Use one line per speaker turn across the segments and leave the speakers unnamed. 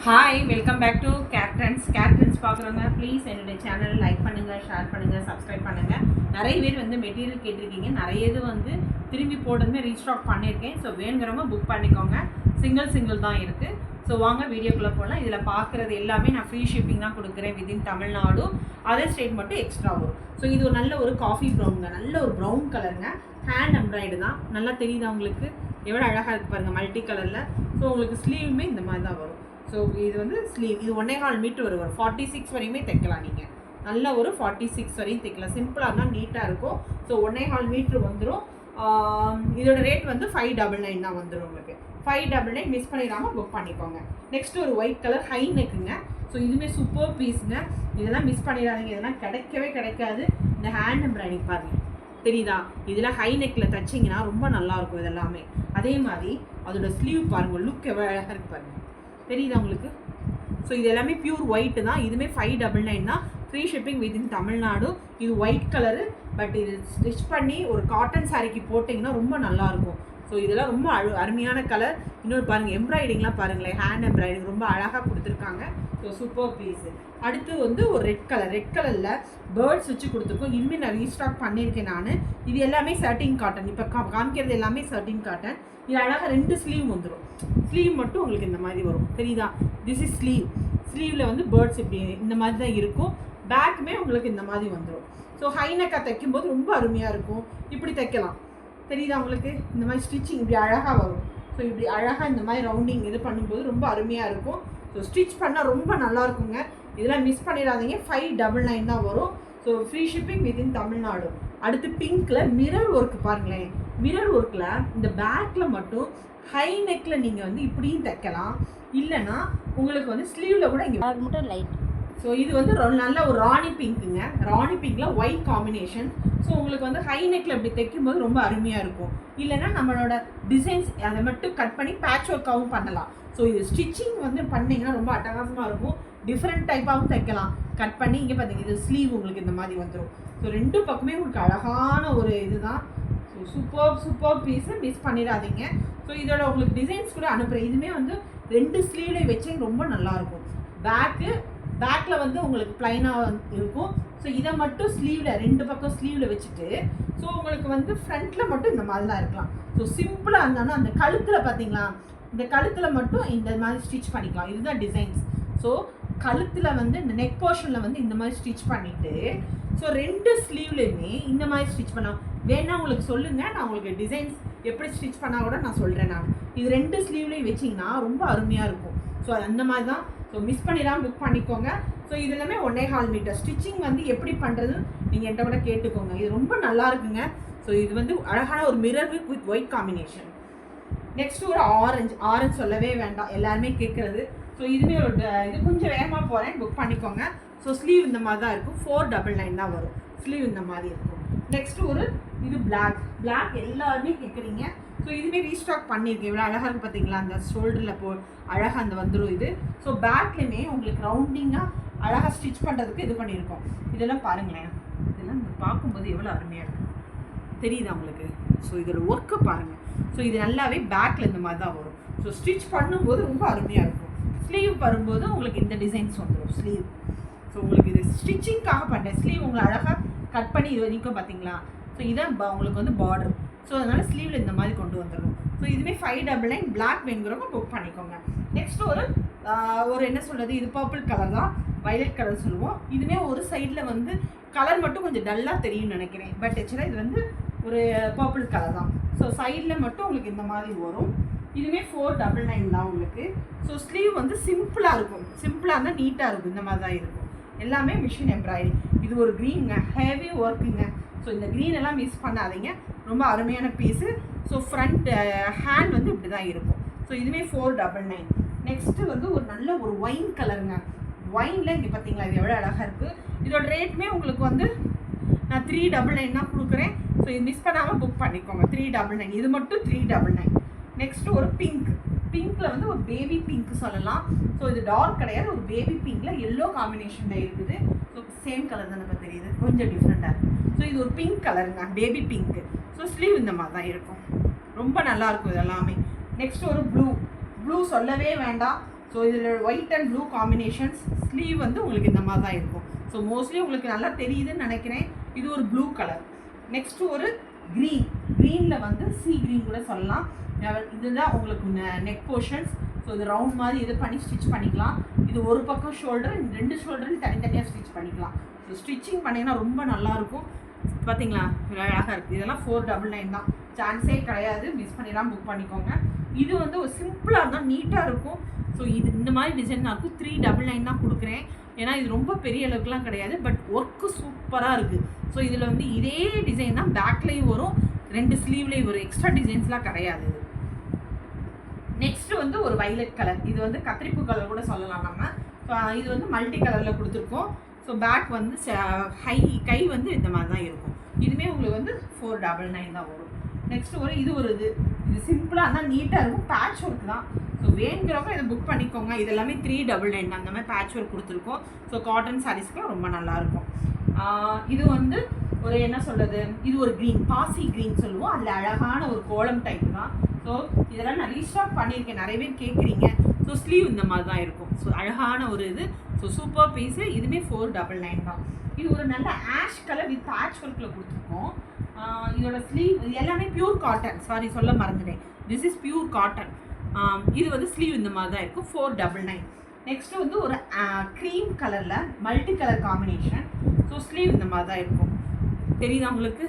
Hi, welcome back to Kate Trends பார்க்குறவங்க please என்னுடைய சேனலை லைக் பண்ணுங்கள், ஷேர் பண்ணுங்கள், சப்ஸ்கிரைப் பண்ணுங்கள். நிறைய பேர் வந்து மெட்டீரியல் கேட்டிருக்கீங்க. நிறைய இது வந்து திரும்பி போடுறதுமே ரீஸ்டாக் பண்ணியிருக்கேன். ஸோ வேணுங்கிறவங்க புக் பண்ணிக்கோங்க. சிங்கிள் தான் இருக்குது. ஸோ வாங்க வீடியோக்குள்ளே போகலாம். இதில் பார்க்குறது எல்லாமே நான் ஃப்ரீ ஷிப்பிங் தான் கொடுக்குறேன். வித்தின் தமிழ்நாடு, அதர் ஸ்டேட் மட்டும் எக்ஸ்ட்ரா வரும். ஸோ இது ஒரு நல்ல ஒரு காஃபி ப்ரௌனுங்க, நல்ல ஒரு ப்ரௌன் கலருங்க. ஹேண்ட் எம்ப்ராய்டு தான். நல்லா தெரியுதா உங்களுக்கு? எவ்வளோ அழகாக இருக்குது பாருங்கள், மல்டி கலரில். ஸோ உங்களுக்கு ஸ்லீவுமே இந்த மாதிரி தான் வரும். ஸோ இது வந்து ஸ்லீவ், இது 1.25 மீட்டர் வரும். 46 வரையுமே தைக்கலாம். நீங்கள் நல்ல ஒரு 46 வரையும் தைக்கலாம். சிம்பிளாக இருந்தால் நீட்டாக இருக்கும். ஸோ 1.25 மீட்ரு வந்துடும். இதோட ரேட் வந்து 599 தான் வந்துடும் உங்களுக்கு. 599 மிஸ் பண்ணிடாமல் புக் பண்ணிக்கோங்க. நெக்ஸ்ட் ஒரு ஒயிட் கலர் ஹை நெக்குங்க. ஸோ இதுவுமே சூப்பர் பீஸுங்க. இதெல்லாம் மிஸ் பண்ணிடாதீங்க. இதெல்லாம் கிடைக்கவே கிடைக்காது. இந்த ஹேண்ட் எம்ப்ராய்டிங் பாருங்கள், தெரியுதா? இதில் ஹை நெக்கில் தைச்சிங்கன்னா ரொம்ப நல்லாயிருக்கும் இதெல்லாமே. அதே மாதிரி அதோட ஸ்லீவ் பாருங்கள், லுக் எவ்வளோ அழகாக இருக்குது பாருங்கள், தெரியுதா உங்களுக்கு? ஸோ இது எல்லாமே பியூர் ஒயிட்டு தான். இதுவுமே 599 தான். Free shipping within Tamil Nadu. இது ஒயிட் கலரு, பட் இது ஸ்டிச் பண்ணி ஒரு காட்டன் சாரிக்கு போட்டிங்கன்னா ரொம்ப நல்லாயிருக்கும். ஸோ இதெல்லாம் ரொம்ப அருமையான கலர். இன்னொரு பாருங்கள், எம்ப்ராய்டிங்லாம் பாருங்களேன், ஹேண்ட் எம்ப்ராய்டிங் ரொம்ப அழகாக கொடுத்துருக்காங்க. So super piece. அடுத்து வந்து ஒரு ரெட் கலரில் பேர்ட்ஸ் வச்சு கொடுத்துருக்கோம். இனிமேல் நான் ரீஸ்டாக் பண்ணியிருக்கேன் நான். இது எல்லாமே சர்டின் காட்டன். இப்போ காமிக்கிறது எல்லாமே சர்டின் காட்டன். இது அழகாக 2 ஸ்லீவ் வந்துடும். ஸ்லீவ் மட்டும் உங்களுக்கு இந்த மாதிரி வரும், தெரியுதா? This is sleeve. ஸ்லீவில் வந்து பேர்ட்ஸ் இப்படி இந்த மாதிரி தான் இருக்கும். பேக்குமே உங்களுக்கு இந்த மாதிரி வந்துடும். ஸோ ஹைனக்காக தைக்கும்போது ரொம்ப அருமையாக இருக்கும். இப்படி தைக்கலாம், தெரியுதா உங்களுக்கு? இந்த மாதிரி ஸ்டிச்சிங் இப்படி அழகாக வரும். ஸோ இப்படி அழகாக இந்த மாதிரி ரவுண்டிங் இது பண்ணும்போது ரொம்ப அருமையாக இருக்கும். ஸோ ஸ்டிச் பண்ணால் ரொம்ப நல்லா இருக்குங்க. இதெல்லாம் மிஸ் பண்ணிடாதீங்க. 599 தான் வரும். So free shipping within Tamil Nadu. அடுத்து பிங்க்கில் மிரர் ஒர்க் பாருங்களேன். மிரர் ஒர்க்கில் இந்த பேக்கில் மட்டும் ஹை நெக்கில் நீங்கள் வந்து இப்படியும் தைக்கலாம். இல்லைன்னா உங்களுக்கு வந்து ஸ்லீவில் கூட இங்கே மட்டும் லைட். ஸோ இது வந்து நல்ல ஒரு ராணி பிங்க்குங்க. ராணி பிங்க்கில் ஒயிட் காம்பினேஷன். ஸோ உங்களுக்கு வந்து ஹை நெக்கில் இப்படி தைக்கும்போது ரொம்ப அருமையாக இருக்கும். இல்லைன்னா நம்மளோட டிசைன்ஸ் அதை மட்டும் கட் பண்ணி பேட்ச் ஒர்க்காகவும் பண்ணலாம். ஸோ இது ஸ்டிச்சிங் வந்து பண்ணிங்கன்னா ரொம்ப அட்டகாசமாக இருக்கும். டிஃப்ரெண்ட் டைப்பாகவும் தைக்கலாம். கட் பண்ணி இங்கே பார்த்தீங்க, இது ஸ்லீவ் உங்களுக்கு இந்த மாதிரி வந்துடும். ஸோ 2 பக்கமே உங்களுக்கு அழகான ஒரு இதுதான். ஸோ சூப்பர் பீஸு, மிஸ் பண்ணிடாதீங்க. ஸோ இதோட உங்களுக்கு டிசைன்ஸ் கூட அனுப்புகிறேன். இதுவுமே வந்து 2 ஸ்லீவ்லேயும் வச்சு ரொம்ப நல்லாயிருக்கும். பேக்கில் வந்து உங்களுக்கு ப்ளைனாக இருக்கும். ஸோ இதை மட்டும் ஸ்லீவில் 2 பக்கம் ஸ்லீவில் வச்சுட்டு, ஸோ உங்களுக்கு வந்து ஃப்ரண்ட்டில் மட்டும் இந்த மாதிரிலாம் இருக்கலாம். ஸோ சிம்பிளாக இருந்தாலும் அந்த கழுத்தில் பார்த்தீங்களா, இந்த கழுத்தில் மட்டும் இந்த மாதிரி ஸ்டிச் பண்ணிக்கலாம். இதுதான் டிசைன்ஸ். ஸோ கழுத்தில் வந்து இந்த நெக் போர்ஷனில் வந்து இந்த மாதிரி ஸ்டிச் பண்ணிவிட்டு, ஸோ 2 ஸ்லீவ்லேயுமே இந்த மாதிரி ஸ்டிச் பண்ணலாம். வேணா உங்களுக்கு சொல்லுங்கள், நான் உங்களுக்கு டிசைன்ஸ் எப்படி ஸ்டிச் பண்ணால் கூட நான் சொல்கிறேன். நான் இது 2 ஸ்லீவ்லேயும் வச்சிங்கன்னா ரொம்ப அருமையாக இருக்கும். ஸோ அந்த மாதிரி தான். ஸோ மிஸ் பண்ணிடாமல் புக் பண்ணிக்கோங்க. ஸோ இது எல்லாமே 1.25 மீட்டர். ஸ்டிச்சிங் வந்து எப்படி பண்ணுறது நீங்கள் என்கிட்ட கூட கேட்டுக்கோங்க. இது ரொம்ப நல்லா இருக்குங்க. ஸோ இது வந்து அழகான ஒரு mirror with white combination. Next ஒரு ஆரஞ்சு சொல்லவே வேண்டாம், எல்லாருமே கேட்குறது. ஸோ இதுவே ஒரு இது கொஞ்சம் வேகமாக போகிறேன், புக் பண்ணிக்கோங்க. ஸோ ஸ்லீவ் இந்த மாதிரி தான் இருக்கும். 499 தான் வரும். ஸ்லீவ் இந்த மாதிரி இருக்கும். நெக்ஸ்ட்டு ஒரு இது பிளாக் எல்லாருமே கேட்குறீங்க. ஸோ இதுவே ரீஸ்டாக் பண்ணியிருக்கேன். இவ்வளோ அழகாக இருக்குது பார்த்தீங்களா? அந்த ஷோல்டரில் அழகாக அந்த வந்துடும் இது. ஸோ பேக்லேயுமே உங்களுக்கு ரவுண்டிங்காக அழகாக ஸ்டிச் பண்ணுறதுக்கு இது பண்ணியிருக்கோம். இதெல்லாம் பாருங்களேன், இதெல்லாம் பார்க்கும்போது எவ்வளோ அருமையாக இருக்குது, தெரியுதா உங்களுக்கு? ஸோ இதோட ஒர்க்கு பாருங்கள். ஸோ இது நல்லாவே பேக்கில் இந்த மாதிரி தான் வரும். ஸோ ஸ்டிச் பண்ணும்போது ரொம்ப அருமையாக இருக்கும். ஸ்லீவ் வரும்போது உங்களுக்கு இந்த டிசைன்ஸ் வந்துடும் ஸ்லீவ். ஸோ உங்களுக்கு இது ஸ்டிச்சிங்காக பண்ணுறேன். ஸ்லீவ் உங்களை அழகாக கட் பண்ணி இது வரைக்கும் பார்த்தீங்களா? ஸோ இதான் உங்களுக்கு வந்து பார்டர். ஸோ அதனால் ஸ்லீவில் இந்த மாதிரி கொண்டு வந்துடும். ஸோ இதுவுமே 599. பிளாக் வேணுங்கிறவங்க புக் பண்ணிக்கோங்க. நெக்ஸ்ட் ஒரு என்ன சொல்கிறது, இது பர்பிள் கலர் தான், வயலட் கலர் சொல்லுவோம். இதுவுமே ஒரு சைடில் வந்து கலர் மட்டும் கொஞ்சம் டல்லாக தெரியும்னு நினைக்கிறேன். பட் ஆக்சுவலாக இது வந்து ஒரு பர்பிள் கலர் தான். ஸோ சைடில் மட்டும் உங்களுக்கு இந்த மாதிரி வரும். இதுவுமே 499 தான் உங்களுக்கு. ஸோ ஸ்லீவ் வந்து சிம்பிளாக இருக்கும். சிம்பிளாக இருந்தால் நீட்டாக இருக்கும். இந்த மாதிரி தான் இருக்கும். எல்லாமே மிஷின் எம்ப்ராய்டிங். இது ஒரு க்ரீனுங்க, ஹெவி ஒர்க்குங்க. ஸோ இந்த க்ரீன் எல்லாம் மிஸ் பண்ணாதீங்க, ரொம்ப அருமையான பீஸு. ஸோ ஃப்ரண்ட் ஹேண்ட் வந்து இப்படி தான் இருக்கும். ஸோ இதுவுமே 499. நெக்ஸ்ட்டு வந்து ஒரு நல்ல ஒரு ஒயின் கலருங்க. ஒயினில் இங்கே பார்த்தீங்களா, இது எவ்வளோ அழகாக இருக்குது. இதோட ரேட்டுமே உங்களுக்கு வந்து நான் 399 தான் கொடுக்குறேன். ஸோ இது மிஸ் பண்ணாமல் புக் பண்ணிக்கோங்க. 399. இது மட்டும் 399. நெக்ஸ்ட்டு ஒரு பிங்க்கில் வந்து ஒரு பேபி பிங்க் சொல்லலாம். ஸோ இது டார்க் கிடையாது, ஒரு பேபி பிங்க்கில் எல்லோ காம்பினேஷனில் இருக்குது. ஸோ சேம் கலர் தான் நமக்கு தெரியுது, கொஞ்சம் டிஃப்ரெண்ட்டாக இருக்குது. ஸோ இது ஒரு பிங்க் கலருங்க, பேபி பிங்க்கு. ஸோ ஸ்லீவ் இந்த மாதிரி தான் இருக்கும். ரொம்ப நல்லாயிருக்கும் இது எல்லாமே. நெக்ஸ்ட் ஒரு ப்ளூ சொல்லவே வேண்டாம். ஸோ இதில் white and blue combinations. Sleeve வந்து உங்களுக்கு இந்த மாதிரி தான் இருக்கும். ஸோ மோஸ்ட்லி உங்களுக்கு நல்லா தெரியுதுன்னு நினைக்கிறேன். இது ஒரு ப்ளூ கலர். நெக்ஸ்ட்டு ஒரு க்ரீனில் வந்து சி க்ரீன் கூட சொல்லலாம். இதுதான் உங்களுக்கு நெக் போர்ஷன்ஸ். ஸோ இது ரவுண்ட் மாதிரி இது பண்ணி ஸ்டிச் பண்ணிக்கலாம். இது ஒரு பக்கம் ஷோல்டர், 2 ஷோல்டரும் தனித்தனியாக ஸ்டிச் பண்ணிக்கலாம். ஸோ ஸ்டிச்சிங் பண்ணிங்கன்னா ரொம்ப நல்லாயிருக்கும். பார்த்தீங்களா அழகாக இருக்குது. இதெல்லாம் 499 தான், சான்ஸே கிடையாது. மிஸ் பண்ணிடலாம், புக் பண்ணிக்கோங்க. இது வந்து ஒரு சிம்பிளாக இருந்தால் நீட்டாக இருக்கும். ஸோ இது இந்த மாதிரி டிசைன் தான் இருக்கும். 399 தான் கொடுக்குறேன். ஏன்னா இது ரொம்ப பெரிய அளவுக்குலாம் கிடையாது, பட் ஒர்க்கு சூப்பராக இருக்குது. ஸோ இதில் வந்து இதே டிசைன் தான் பேக்லேயும் வரும், 2 ஸ்லீவ்லேயும் வரும். எக்ஸ்ட்ரா டிசைன்ஸ்லாம் கிடையாது. இது நெக்ஸ்ட்டு வந்து ஒரு வைலட் கலர். இது வந்து கத்திரிப்பூ கலர் கூட சொல்லலாம் நம்ம. ஸோ இது வந்து மல்டி கலரில் கொடுத்துருக்கோம். ஸோ பேக் வந்து கை வந்து இந்த மாதிரி தான் இருக்கும். இதுவுமே உங்களுக்கு வந்து 499 தான் வரும். நெக்ஸ்ட்டு இது சிம்பிளாக இருந்தால் நீட்டாக இருக்கும். பேட்ச் ஒர்க் தான். ஸோ வேணுங்கிறவங்க இதை புக் பண்ணிக்கோங்க. இது எல்லாமே 399 அந்த மாதிரி பேட்ச் ஒர்க் கொடுத்துருக்கோம். ஸோ காட்டன் சாரீஸ்க்குலாம் ரொம்ப நல்லாயிருக்கும். இது வந்து ஒரு என்ன சொல்கிறது, இது ஒரு க்ரீன், பாசி க்ரீன் சொல்லுவோம். அதில் அழகான ஒரு கோலம் டைப் தான். ஸோ இதெல்லாம் நான் ரீஸ்டாக் பண்ணியிருக்கேன், நிறைய பேர் கேட்குறீங்க. ஸோ ஸ்லீவ் இந்த மாதிரி தான் இருக்கும். ஸோ அழகான ஒரு இது. So super piece. இதுவுமே 499 தான். இது ஒரு நல்ல ஆஷ் கலர் வித் பேட்ச் ஒர்க்கில் கொடுத்துருக்கோம். இதோட ஸ்லீவ் இது எல்லாமே பியூர் காட்டன். சாரி சொல்ல மறந்துட்டேன், திஸ் இஸ் பியூர் காட்டன். இது வந்து ஸ்லீவ் இந்த மாதிரி தான் இருக்கும். 499. நெக்ஸ்ட்டு வந்து ஒரு க்ரீம் கலரில் multi colour combination. So sleeve இந்த மாதிரி தான் இருக்கும். தெரியுதா உங்களுக்கு?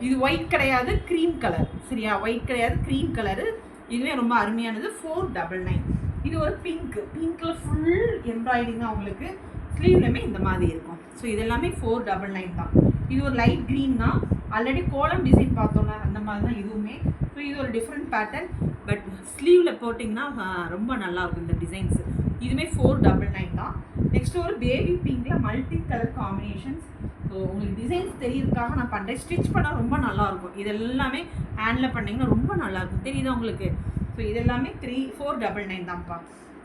இது ஒயிட் கிடையாது, க்ரீம் கலர். சரியா, ஒயிட் கிடையாது, க்ரீம் கலரு. இதுவே ரொம்ப அருமையானது. 499. இது ஒரு பிங்க்கில் ஃபுல் எம்ப்ராய்டிங் தான் உங்களுக்கு. ஸ்லீவ்லையுமே இந்த மாதிரி இருக்கும். ஸோ இது எல்லாமே 499 தான். இது ஒரு லைட் க்ரீன் தான். ஆல்ரெடி கோலம் டிசைன் பார்த்தோம்னா அந்த மாதிரி தான் இதுவுமே. ஸோ இது ஒரு டிஃப்ரெண்ட் பேட்டர்ன், பட் ஸ்லீவில் போட்டிங்கன்னா ரொம்ப நல்லாயிருக்கும் இந்த டிசைன்ஸு. இதுவுமே 499 தான். நெக்ஸ்ட்டு ஒரு பேபி பிங்க்கில் மல்டி கலர் காம்பினேஷன்ஸ். ஸோ உங்களுக்கு டிசைன்ஸ் தெரியறதுக்காக நான் பண்ணுறேன். ஸ்டிச் பண்ணால் ரொம்ப நல்லாயிருக்கும். இது எல்லாமே ஹேண்டில் பண்ணிங்கன்னா ரொம்ப நல்லாயிருக்கும். தெரியுதா உங்களுக்கு? ஸோ இது எல்லாமே 499 தான்ப்பா.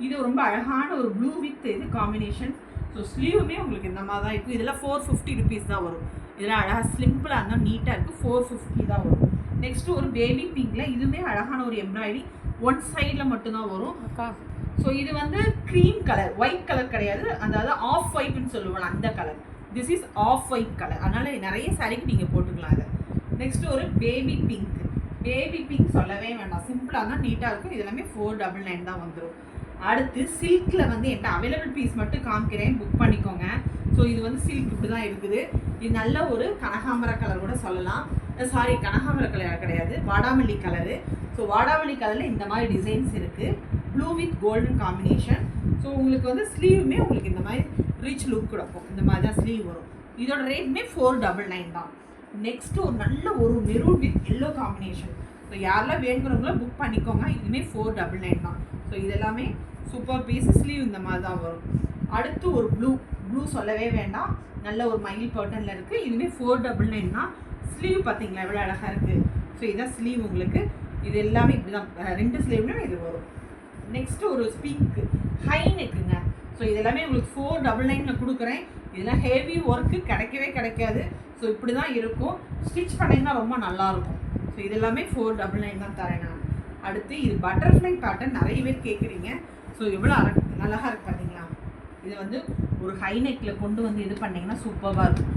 இது ரொம்ப அழகான ஒரு ப்ளூ வித் இது காம்பினேஷன். ஸோ ஸ்லீவுமே உங்களுக்கு இந்த மாதிரி தான் இருக்கும். இதெல்லாம் 450 ருபீஸ் தான் வரும். இதெல்லாம் அழகாக சிம்பிளாக இருந்தால் நீட்டாக இருக்குது. 450 தான் வரும். நெக்ஸ்ட்டு ஒரு பேபி பிங்க்கில் இதுவுமே அழகான ஒரு எம்ப்ராய்டரி, ஒன் சைடில் மட்டும்தான் வரும். ஸோ இது வந்து க்ரீம் கலர், ஒயிட் கலர் கிடையாது, அதாவது ஆஃப் ஒயிட்னு சொல்லுவாங்க அந்த colour. This is off white colour. அதனால் நிறைய சாரிக்கு நீங்கள் போட்டுக்கலாம் அதை. நெக்ஸ்ட்டு ஒரு பேபி பிங்க் சொல்லவே வேண்டாம், சிம்பிளாக தான் நீட்டாக இருக்கும். இது எல்லாமே 499 தான் வந்துடும். அடுத்து சில்கில் வந்து என்கிட்ட அவைலபிள் பீஸ் மட்டும் காமிக்கிறேன், புக் பண்ணிக்கோங்க. ஸோ இது வந்து சில்க் இப்படி தான் இருக்குது. இது நல்ல ஒரு கனகாம்பர கலர் கூட சொல்லலாம். சாரி, கனகாம்பர கலர் கிடையாது, வாடாமல்லி கலரு. ஸோ வாடாமல்லி கலரில் இந்த மாதிரி டிசைன்ஸ் இருக்குது. Blue with golden combination. So உங்களுக்கு வந்து ஸ்லீவுமே உங்களுக்கு இந்த மாதிரி ரிச் லுக் கொடுக்கும். இந்த மாதிரி தான் ஸ்லீவ் வரும். இதோட ரேட்டுமே 499 தான். நெக்ஸ்ட்டு ஒரு நல்ல ஒரு maroon with yellow combination. So யாரெல்லாம் வேணுங்கிறவங்களோ புக் பண்ணிக்கோங்க. இதுவுமே 499 தான். ஸோ இதெல்லாமே சூப்பர் பீஸ். ஸ்லீவ் இந்த மாதிரி தான் வரும். அடுத்து ஒரு ப்ளூ சொல்லவே வேண்டாம், நல்ல ஒரு மயில் பேட்டர்னில் இருக்குது. இதுவுமே 499 தான். ஸ்லீவ் பார்த்தீங்களா எவ்வளோ அழகாக இருக்குது. ஸோ இதுதான் ஸ்லீவ் உங்களுக்கு. இது எல்லாமே இப்படி தான், 2 ஸ்லீவ்லையும் இது வரும். நெக்ஸ்ட்டு ஒரு பிங்க் ஹை நெக்குங்க. ஸோ இதெல்லாமே உங்களுக்கு 499 கொடுக்குறேன். இதெல்லாம் ஹெவி ஒர்க்கு கிடைக்கவே கிடைக்காது. ஸோ இப்படி தான் இருக்கும். ஸ்டிச் பண்ணிங்கன்னா ரொம்ப நல்லாயிருக்கும். ஸோ இதெல்லாமே 499 தான் தரேன் நான். அடுத்து இது பட்டர்ஃப்ளை பேட்டர்ன் நிறைய பேர் கேட்குறீங்க. ஸோ எவ்வளோ அழகாக இருக்குது பார்த்தீங்களா? இது வந்து ஒரு ஹை நெக்கில் கொண்டு வந்து இது பண்ணிங்கன்னா சூப்பராக இருக்கும்.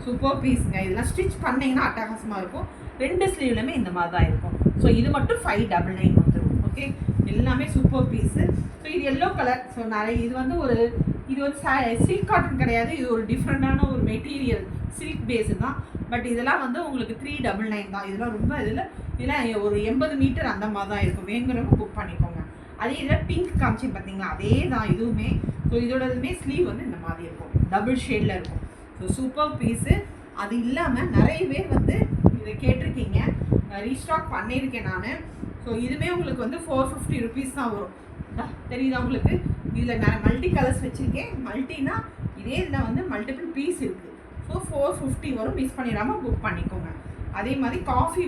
சூப்பர் பீஸுங்க. இதெல்லாம் ஸ்டிச் பண்ணிங்கன்னா அட்டகாசமாக இருக்கும். 2 ஸ்லீவ்லையுமே இந்த மாதிரி தான் இருக்கும். ஸோ இது மட்டும் 599 வந்துடும். ஓகே, எல்லாமே சூப்பர் பீஸு. ஸோ இது எல்லோ கலர். ஸோ நிறைய இது வந்து சில்க் காட்டன் கிடையாது, இது ஒரு டிஃப்ரெண்ட்டான ஒரு மெட்டீரியல், சில்க் பேஸு தான். பட் இதெல்லாம் வந்து உங்களுக்கு 399 தான். இதெல்லாம் ரொம்ப இதெல்லாம் ஒரு 80 மீட்டர் அந்த மாதிரி தான் இருக்கும். வேணுங்கிறவங்க புக் பண்ணிக்கோங்க. அதே இதில் பிங்க் காமிச்சு பார்த்தீங்களா, அதே தான் இதுவுமே. ஸோ இதோடதுமே ஸ்லீவ் வந்து இந்த மாதிரி இருக்கும், டபுள் ஷேடில் இருக்கும். So super piece. அது இல்லாமல் நிறைய பேர் வந்து இதை கேட்டிருக்கீங்க, ரீஸ்டாக் பண்ணியிருக்கேன் நான். ஸோ இதுவுமே உங்களுக்கு வந்து 450 ருபீஸ் தான் வரும். தெரியுதா உங்களுக்கு? இதில் நான் மல்டி கலர்ஸ் வச்சுருக்கேன். மல்டினா இதே இதில் வந்து மல்டிபிள் பீஸ் இருக்குது. ஸோ 450 வரும். மிஸ் பண்ணிடாமல் புக் பண்ணிக்கோங்க. அதே மாதிரி காஃபி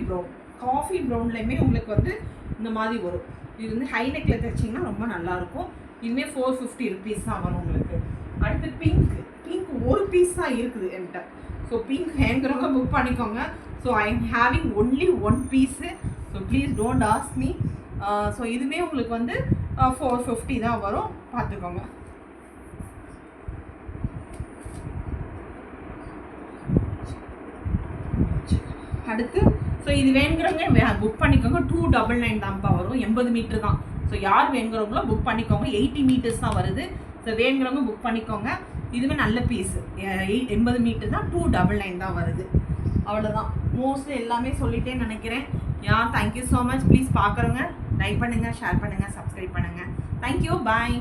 ப்ரௌன்லேயுமே உங்களுக்கு வந்து இந்த மாதிரி வரும். இது வந்து ஹை நெக்கில் தைச்சிங்கன்னா ரொம்ப நல்லாயிருக்கும். இதுவுமே 450 ருபீஸ் தான் வரும் உங்களுக்கு. அடுத்து பிங்க் ஒரு பீஸ் தான் இருக்குது என்கிட்ட. ஸோ பிங்க் ஹேங்கிறவங்க புக் பண்ணிக்கோங்க. So I am having only 1 piece. So please don't ask me. So இதுவுமே உங்களுக்கு வந்து 450 தான் வரும், பார்த்துக்கோங்க. அடுத்து ஸோ இது வேணுங்கிறவங்க புக் பண்ணிக்கோங்க. 299 தான்ப்பா வரும், 80 மீட்டர் தான். ஸோ யார் வேணுங்கிறவங்களோ புக் பண்ணிக்கோங்க. 80 மீட்டர்ஸ் தான் வருது. ஸோ வேணுங்கிறவங்க புக் பண்ணிக்கோங்க. இதுவே நல்ல பீஸு, 80 மீட்டர் தான், 299 தான் வருது. அவ்வளோதான், மோஸ்ட்லி எல்லாமே சொல்லிட்டேன்னு நினைக்கிறேன். Thank you so much. ப்ளீஸ் பார்க்குறவங்க லைக் பண்ணுங்கள், ஷேர் பண்ணுங்கள், சப்ஸ்கிரைப் பண்ணுங்கள். தேங்க்யூ, பாய்.